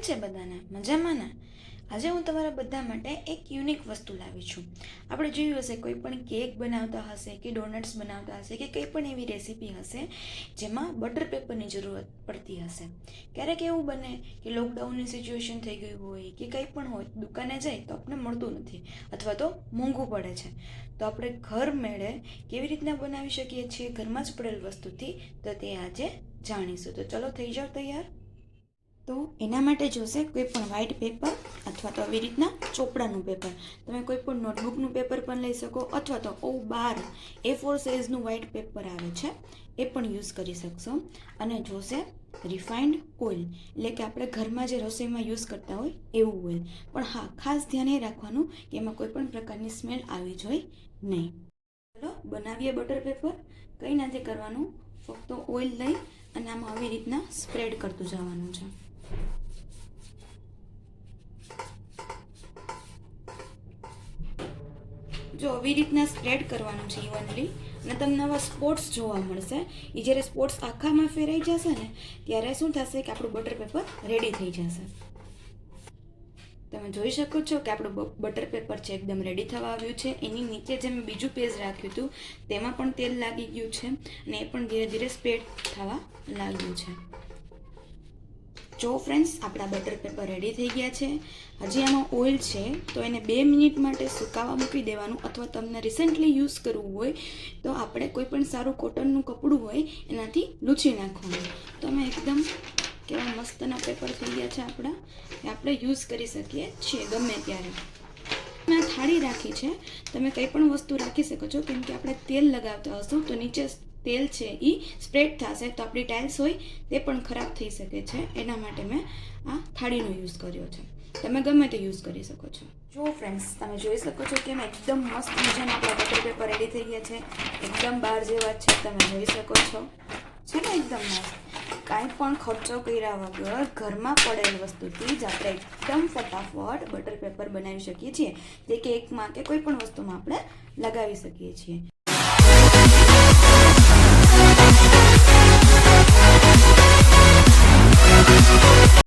છે બધાને મજામાં ને? આજે હું તમારા બધા માટે એક યુનિક વસ્તુ લાવી છું. આપણે જોયું હશે કોઈ પણ કેક બનાવતા હશે કે ડોનટ્સ બનાવતા હશે કે કંઈ પણ એવી રેસીપી હશે જેમાં બટર પેપરની જરૂરત પડતી હશે. ક્યારેક એવું બને કે લોકડાઉનની સિચ્યુએશન થઈ ગઈ હોય કે કંઈ પણ હોય, દુકાને જાય તો આપણે મળતું નથી અથવા તો મોંઘું પડે છે. તો આપણે ઘર મેળે કેવી રીતના બનાવી શકીએ છીએ ઘરમાં જ પડેલ વસ્તુથી, તો તે આજે જાણીશું. તો ચલો થઈ જાઓ તૈયાર. તો એના માટે જોશે કોઈ પણ વ્હાઇટ પેપર અથવા તો આવી રીતના ચોપડાનું પેપર. તમે કોઈ પણ નોટબુકનું પેપર પણ લઈ શકો અથવા તો A4 સાઇઝનું વ્હાઇટ પેપર આવે છે એ પણ યુઝ કરી શકશો. અને જોશે રિફાઇન્ડ ઓઇલ, એટલે કે આપણે ઘરમાં જે રસોઈમાં યુઝ કરતા હોય એવું ઓઇલ. પણ હા, ખાસ ધ્યાન એ રાખવાનું કે એમાં કોઈ પણ પ્રકારની સ્મેલ આવી જોઈએ નહીં. ચલો બનાવીએ બટર પેપર. કંઈ નથી કરવાનું, ફક્ત ઓઇલ લઈ અને આમાં આવી રીતના સ્પ્રેડ કરતું જવાનું છે. જો આવી રીતના સ્પ્રેડ કરવાનું છે ઇવનલી, અને તમને આવા સ્પોટ્સ જોવા મળશે. એ જ્યારે સ્પોટ્સ આખામાં ફેરાઈ જશે ને ત્યારે શું થશે કે આપણું બટર પેપર રેડી થઈ જશે. તમે જોઈ શકો છો કે આપણું બટર પેપર છે એકદમ રેડી થવા આવ્યું છે. એની નીચે જે મેં બીજું પેજ રાખ્યું હતું તેમાં પણ તેલ લાગી ગયું છે અને એ પણ ધીરે ધીરે સ્પ્રેડ થવા લાગ્યું છે. જો ફ્રેન્ડ્સ, આપણા બટર પેપર રેડી થઈ ગયા છે. હજી આમાં ઓઇલ છે તો એને 2 મિનિટ માટે સુકાવા મૂકી દેવાનું, અથવા તમને રિસેન્ટલી યુઝ કરવું હોય તો આપણે કોઈ પણ સારું કોટનનું કપડું હોય એનાથી લૂછી નાખવાનું. તો અમે એકદમ કેવા મસ્તના પેપર થઈ ગયા છે આપણા, એ આપણે યુઝ કરી શકીએ છીએ ગમે ત્યારે. મેં થાળી રાખી છે, તમે કંઈ પણ વસ્તુ રાખી શકો છો, કેમ કે આપણે તેલ લગાવતા હશું તો નીચે તેલ છે એ સ્પ્રેડ થશે તો આપણી ટાઇલ્સ હોય તે પણ ખરાબ થઈ શકે છે. એના માટે મેં આ થાળીનો યુઝ કર્યો છે. તમે ગમે તે યુઝ કરી શકો છો. જો ફ્રેન્ડ્સ, તમે જોઈ શકો છો કે એકદમ મસ્ત મજાના આપણા બટર પેપર રેડી થઈ ગયા છે. એકદમ બહાર જેવા છે, તમે જોઈ શકો છો. છે ને એકદમ મસ્ત. કાંઈ પણ ખર્ચો કર્યા વગર ઘરમાં પડેલ વસ્તુથી જ આપણે એકદમ ફટાફટ બટર પેપર બનાવી શકીએ છીએ. તે કેકમાં કે કોઈ પણ વસ્તુમાં આપણે લગાવી શકીએ છીએ.